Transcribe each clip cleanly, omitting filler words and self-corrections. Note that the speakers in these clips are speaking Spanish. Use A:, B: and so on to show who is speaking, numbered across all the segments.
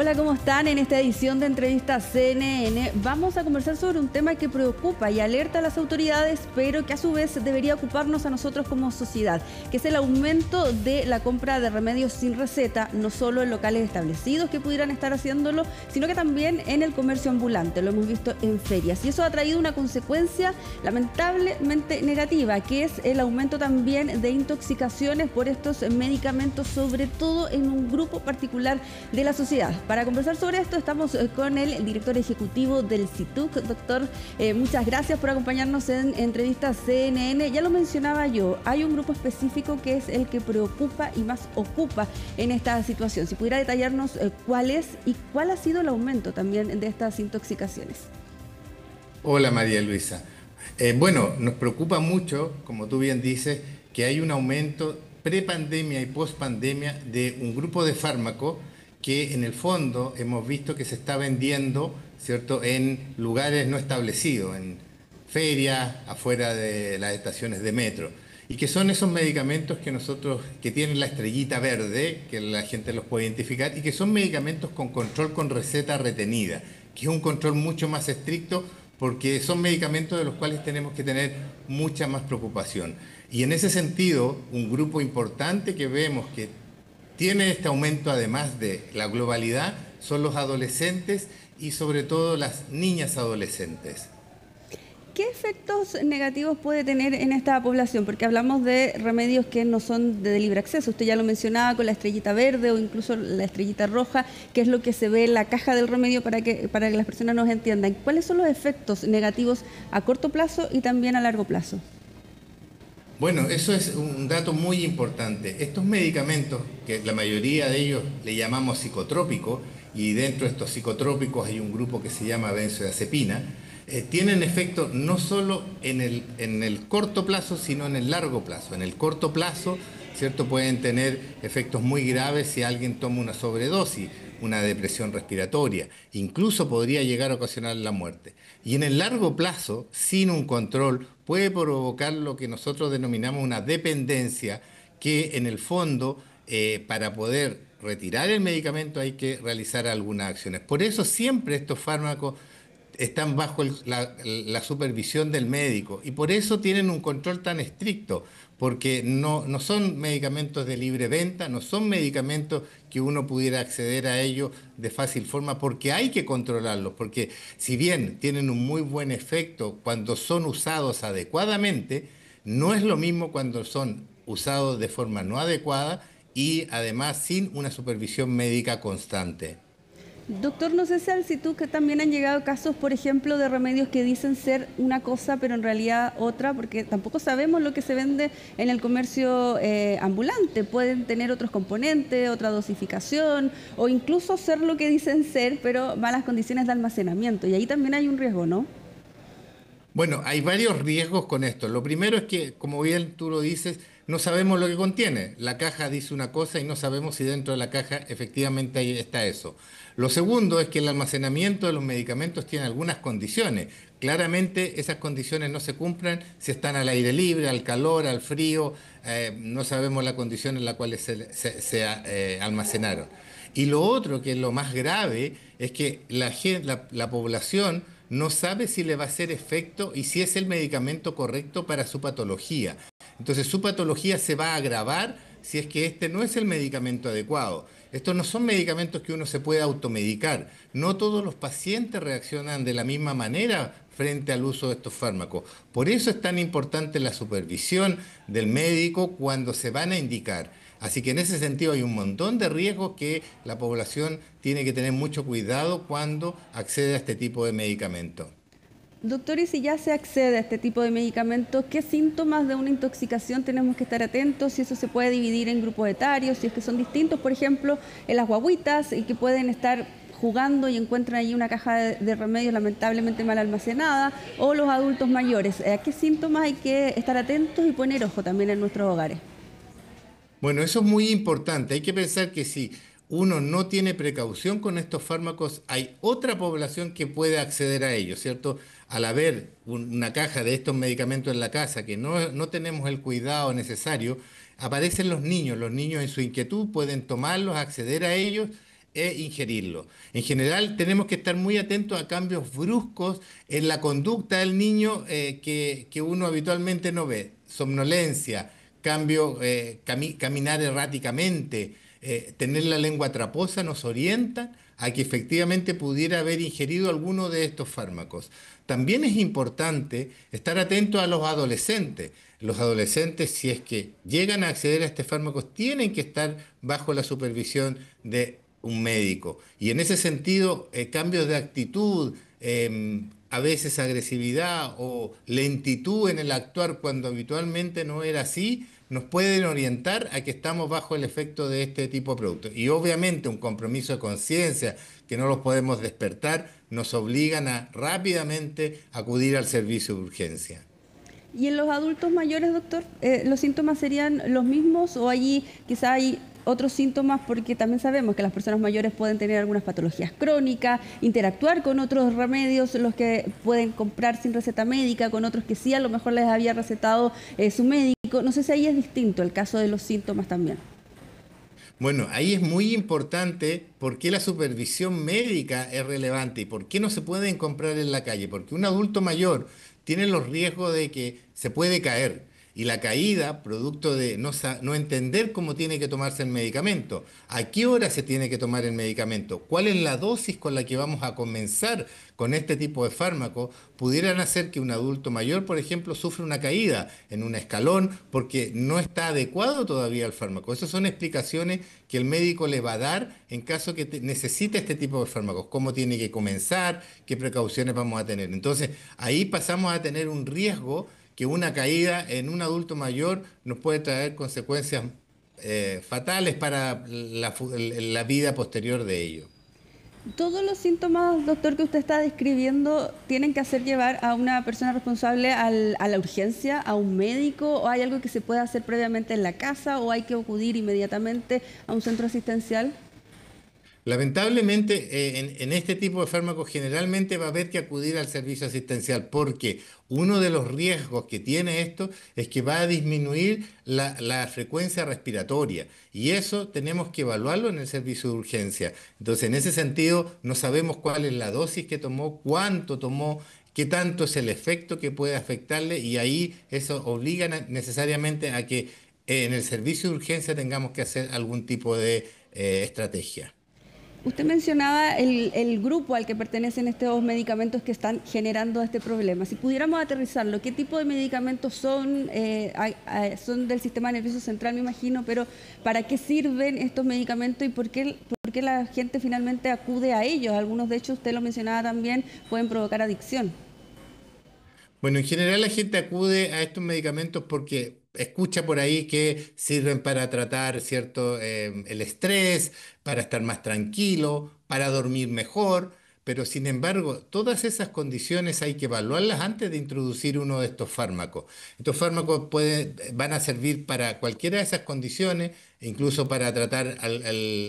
A: Hola, ¿cómo están? En esta edición de Entrevista CNN vamos a conversar sobre un tema que preocupa y alerta a las autoridades, pero que a su vez debería ocuparnos a nosotros como sociedad, que es el aumento de la compra de remedios sin receta, no solo en locales establecidos que pudieran estar haciéndolo, sino que también en el comercio ambulante, lo hemos visto en ferias. Y eso ha traído una consecuencia lamentablemente negativa, que es el aumento también de intoxicaciones por estos medicamentos, sobre todo en un grupo particular de la sociedad. Para conversar sobre esto estamos con el director ejecutivo del CITUC. Doctor, muchas gracias por acompañarnos en Entrevista CNN. Ya lo mencionaba yo, hay un grupo específico que es el que preocupa y más ocupa en esta situación. Si pudiera detallarnos cuál es y cuál ha sido el aumento también de estas intoxicaciones.
B: Hola María Luisa. Bueno, nos preocupa mucho, como tú bien dices, que hay un aumento prepandemia y pospandemia de un grupo de fármacos que en el fondo hemos visto que se está vendiendo, ¿cierto?, en lugares no establecidos, en ferias, afuera de las estaciones de metro. Y que son esos medicamentos que tienen la estrellita verde, que la gente los puede identificar, y que son medicamentos con control con receta retenida, que es un control mucho más estricto porque son medicamentos de los cuales tenemos que tener mucha más preocupación. Y en ese sentido, un grupo importante que vemos que tiene este aumento, además de la globalidad, son los adolescentes y sobre todo las niñas adolescentes.
A: ¿Qué efectos negativos puede tener en esta población? Porque hablamos de remedios que no son de libre acceso. Usted ya lo mencionaba con la estrellita verde o incluso la estrellita roja, que es lo que se ve en la caja del remedio para que las personas nos entiendan. ¿Cuáles son los efectos negativos a corto plazo y también a largo plazo?
B: Bueno, eso es un dato muy importante. Estos medicamentos, que la mayoría de ellos le llamamos psicotrópicos, y dentro de estos psicotrópicos hay un grupo que se llama benzodiazepina, tienen efecto no solo en el corto plazo, sino en el largo plazo. En el corto plazo, ¿cierto?, pueden tener efectos muy graves si alguien toma una sobredosis, una depresión respiratoria, incluso podría llegar a ocasionar la muerte. Y en el largo plazo, sin un control, puede provocar lo que nosotros denominamos una dependencia, que en el fondo, para poder retirar el medicamento hay que realizar algunas acciones. Por eso siempre estos fármacos están bajo la supervisión del médico y por eso tienen un control tan estricto, porque no son medicamentos de libre venta, no son medicamentos que uno pudiera acceder a ellos de fácil forma, porque hay que controlarlos, porque si bien tienen un muy buen efecto cuando son usados adecuadamente, no es lo mismo cuando son usados de forma no adecuada y además sin una supervisión médica constante.
A: Doctor, no sé si al CITUC también han llegado casos, por ejemplo, de remedios que dicen ser una cosa, pero en realidad otra, porque tampoco sabemos lo que se vende en el comercio ambulante. Pueden tener otros componentes, otra dosificación, o incluso ser lo que dicen ser, pero malas condiciones de almacenamiento. Y ahí también hay un riesgo, ¿no?
B: Bueno, hay varios riesgos con esto. Lo primero es que, como bien tú lo dices, no sabemos lo que contiene. La caja dice una cosa y no sabemos si dentro de la caja efectivamente ahí está eso. Lo segundo es que el almacenamiento de los medicamentos tiene algunas condiciones. Claramente esas condiciones no se cumplen si están al aire libre, al calor, al frío. No sabemos la condición en la cual se almacenaron. Y lo otro, que es lo más grave, es que la población no sabe si le va a hacer efecto y si es el medicamento correcto para su patología. Entonces su patología se va a agravar si es que este no es el medicamento adecuado. Estos no son medicamentos que uno se puede automedicar. No todos los pacientes reaccionan de la misma manera frente al uso de estos fármacos. Por eso es tan importante la supervisión del médico cuando se van a indicar. Así que en ese sentido hay un montón de riesgos que la población tiene que tener mucho cuidado cuando accede a este tipo de medicamentos.
A: Doctor, y si ya se accede a este tipo de medicamentos, ¿qué síntomas de una intoxicación tenemos que estar atentos? Si eso se puede dividir en grupos etarios, si es que son distintos, por ejemplo, en las guaguitas y que pueden estar jugando y encuentran allí una caja de remedios lamentablemente mal almacenada, o los adultos mayores. ¿A qué síntomas hay que estar atentos y poner ojo también en nuestros hogares?
B: Bueno, eso es muy importante. Hay que pensar que si uno no tiene precaución con estos fármacos, hay otra población que puede acceder a ellos, ¿cierto? Al haber una caja de estos medicamentos en la casa que no tenemos el cuidado necesario, aparecen los niños. Los niños en su inquietud pueden tomarlos, acceder a ellos e ingerirlo. En general tenemos que estar muy atentos a cambios bruscos en la conducta del niño que uno habitualmente no ve. Somnolencia, caminar erráticamente, tener la lengua traposa nos orientan a que efectivamente pudiera haber ingerido alguno de estos fármacos. También es importante estar atento a los adolescentes. Los adolescentes, si es que llegan a acceder a estos fármacos, tienen que estar bajo la supervisión de un médico. Y en ese sentido, cambios de actitud, a veces agresividad o lentitud en el actuar cuando habitualmente no era así, nos pueden orientar a que estamos bajo el efecto de este tipo de productos. Y obviamente un compromiso de conciencia que no los podemos despertar, nos obligan a rápidamente acudir al servicio de urgencia.
A: ¿Y en los adultos mayores, doctor, los síntomas serían los mismos o allí quizá hay otros síntomas? Porque también sabemos que las personas mayores pueden tener algunas patologías crónicas, interactuar con otros remedios, los que pueden comprar sin receta médica, con otros que sí a lo mejor les había recetado su médico. No sé si ahí es distinto el caso de los síntomas también.
B: Bueno, ahí es muy importante por qué la supervisión médica es relevante y por qué no se pueden comprar en la calle. Porque un adulto mayor tiene los riesgos de que se puede caer. Y la caída, producto de no entender cómo tiene que tomarse el medicamento, a qué hora se tiene que tomar el medicamento, cuál es la dosis con la que vamos a comenzar con este tipo de fármacos, pudieran hacer que un adulto mayor, por ejemplo, sufra una caída en un escalón porque no está adecuado todavía el fármaco. Esas son explicaciones que el médico le va a dar en caso que necesite este tipo de fármacos, cómo tiene que comenzar, qué precauciones vamos a tener. Entonces, ahí pasamos a tener un riesgo que una caída en un adulto mayor nos puede traer consecuencias fatales para la vida posterior de ellos.
A: Todos los síntomas, doctor, que usted está describiendo, ¿tienen que hacer llevar a una persona responsable a la urgencia, a un médico, o hay algo que se puede hacer previamente en la casa, o hay que acudir inmediatamente a un centro asistencial?
B: Lamentablemente, en este tipo de fármacos generalmente va a haber que acudir al servicio asistencial porque uno de los riesgos que tiene esto es que va a disminuir la frecuencia respiratoria y eso tenemos que evaluarlo en el servicio de urgencia. Entonces, en ese sentido, no sabemos cuál es la dosis que tomó, cuánto tomó, qué tanto es el efecto que puede afectarle y ahí eso obliga necesariamente a que en el servicio de urgencia tengamos que hacer algún tipo de estrategia.
A: Usted mencionaba el grupo al que pertenecen estos medicamentos que están generando este problema. Si pudiéramos aterrizarlo, ¿qué tipo de medicamentos son? Son del sistema nervioso central, me imagino, pero ¿para qué sirven estos medicamentos y por qué la gente finalmente acude a ellos? Algunos, de hecho, usted lo mencionaba también, pueden provocar adicción.
B: Bueno, en general la gente acude a estos medicamentos porque escucha por ahí que sirven para tratar, ¿cierto? El estrés, para estar más tranquilo, para dormir mejor, pero sin embargo, todas esas condiciones hay que evaluarlas antes de introducir uno de estos fármacos. Estos fármacos van a servir para cualquiera de esas condiciones, e incluso para tratar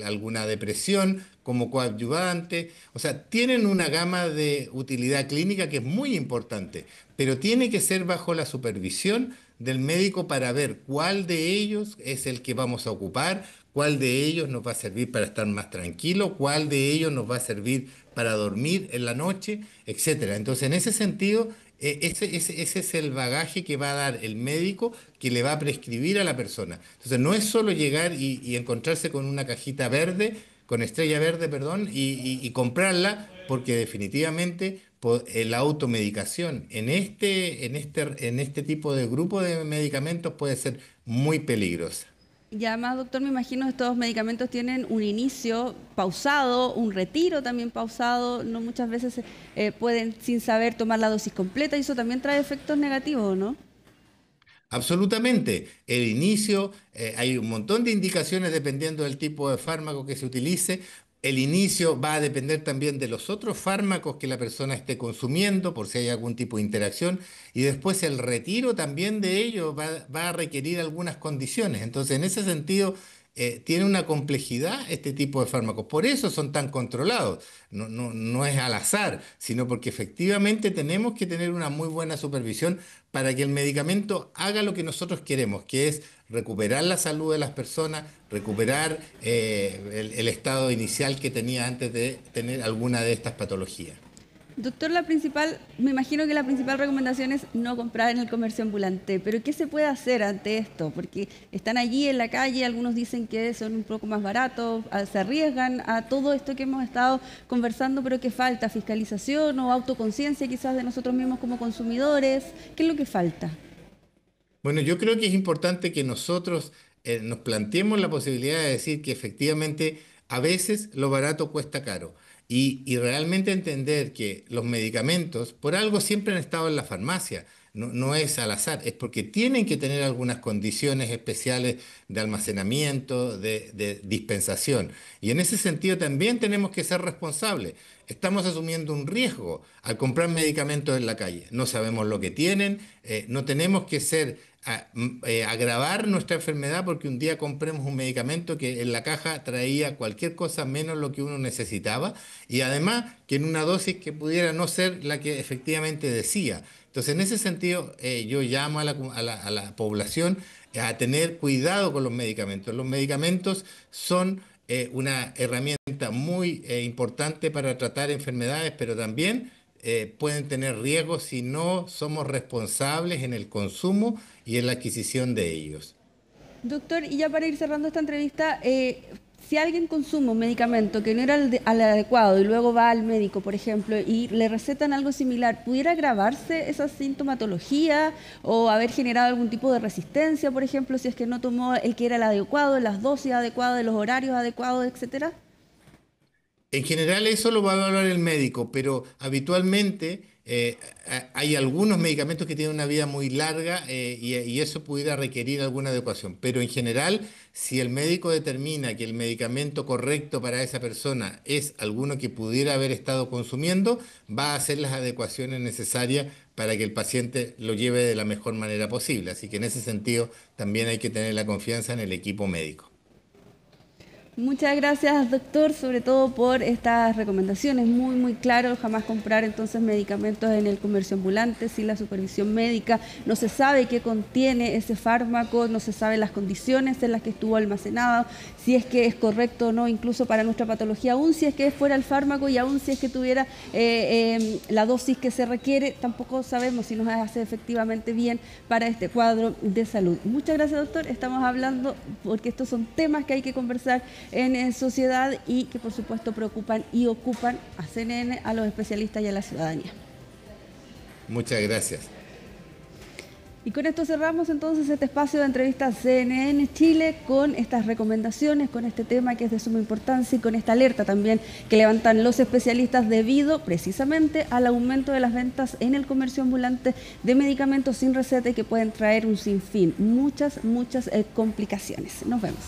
B: alguna depresión como coadyuvante. O sea, tienen una gama de utilidad clínica que es muy importante, pero tiene que ser bajo la supervisión del médico para ver cuál de ellos es el que vamos a ocupar, cuál de ellos nos va a servir para estar más tranquilo, cuál de ellos nos va a servir para dormir en la noche, etcétera. Entonces, en ese sentido, ese es el bagaje que va a dar el médico que le va a prescribir a la persona. Entonces, no es solo llegar y encontrarse con una cajita verde, con estrella verde, perdón, y comprarla, porque definitivamente la automedicación en este tipo de grupo de medicamentos puede ser muy peligrosa.
A: Y además, doctor, me imagino estos medicamentos tienen un inicio pausado, un retiro también pausado, no muchas veces pueden sin saber tomar la dosis completa y eso también trae efectos negativos, ¿no?
B: Absolutamente. El inicio, hay un montón de indicaciones dependiendo del tipo de fármaco que se utilice. El inicio va a depender también de los otros fármacos que la persona esté consumiendo, por si hay algún tipo de interacción. Y después el retiro también de ello va a requerir algunas condiciones. Entonces, en ese sentido, tiene una complejidad este tipo de fármacos. Por eso son tan controlados. No es al azar, sino porque efectivamente tenemos que tener una muy buena supervisión para que el medicamento haga lo que nosotros queremos, que es recuperar la salud de las personas, recuperar el estado inicial que tenía antes de tener alguna de estas patologías.
A: Doctor, me imagino que la principal recomendación es no comprar en el comercio ambulante, pero ¿qué se puede hacer ante esto? Porque están allí en la calle, algunos dicen que son un poco más baratos, se arriesgan a todo esto que hemos estado conversando, pero ¿qué falta? ¿Fiscalización o autoconciencia quizás de nosotros mismos como consumidores? ¿Qué es lo que falta?
B: Bueno, yo creo que es importante que nosotros nos planteemos la posibilidad de decir que efectivamente a veces lo barato cuesta caro y realmente entender que los medicamentos por algo siempre han estado en la farmacia. No es al azar, es porque tienen que tener algunas condiciones especiales de almacenamiento, de dispensación. Y en ese sentido también tenemos que ser responsables. Estamos asumiendo un riesgo al comprar medicamentos en la calle. No sabemos lo que tienen, no tenemos que agravar nuestra enfermedad porque un día compremos un medicamento que en la caja traía cualquier cosa menos lo que uno necesitaba y además que en una dosis que pudiera no ser la que efectivamente decía. Entonces, en ese sentido, yo llamo a la población a tener cuidado con los medicamentos. Los medicamentos son una herramienta muy importante para tratar enfermedades, pero también pueden tener riesgos si no somos responsables en el consumo y en la adquisición de ellos.
A: Doctor, y ya para ir cerrando esta entrevista, si alguien consume un medicamento que no era al adecuado y luego va al médico, por ejemplo, y le recetan algo similar, ¿pudiera agravarse esa sintomatología o haber generado algún tipo de resistencia, por ejemplo, si es que no tomó el que era el adecuado, las dosis adecuadas, los horarios adecuados, etcétera?
B: En general eso lo va a evaluar el médico, pero habitualmente hay algunos medicamentos que tienen una vida muy larga y eso pudiera requerir alguna adecuación. Pero en general, si el médico determina que el medicamento correcto para esa persona es alguno que pudiera haber estado consumiendo, va a hacer las adecuaciones necesarias para que el paciente lo lleve de la mejor manera posible. Así que en ese sentido también hay que tener la confianza en el equipo médico.
A: Muchas gracias, doctor, sobre todo por estas recomendaciones. Muy claro, jamás comprar entonces medicamentos en el comercio ambulante sin la supervisión médica. No se sabe qué contiene ese fármaco, no se sabe las condiciones en las que estuvo almacenado, si es que es correcto o no, incluso para nuestra patología, aún si es que fuera el fármaco y aún si es que tuviera la dosis que se requiere, tampoco sabemos si nos hace efectivamente bien para este cuadro de salud. Muchas gracias, doctor. Estamos hablando porque estos son temas que hay que conversar en sociedad y que por supuesto preocupan y ocupan a CNN, a los especialistas y a la ciudadanía.
B: Muchas gracias.
A: Y con esto cerramos entonces este espacio de entrevistas CNN Chile con estas recomendaciones, con este tema que es de suma importancia y con esta alerta también que levantan los especialistas debido precisamente al aumento de las ventas en el comercio ambulante de medicamentos sin receta y que pueden traer un sinfín, muchas complicaciones. Nos vemos.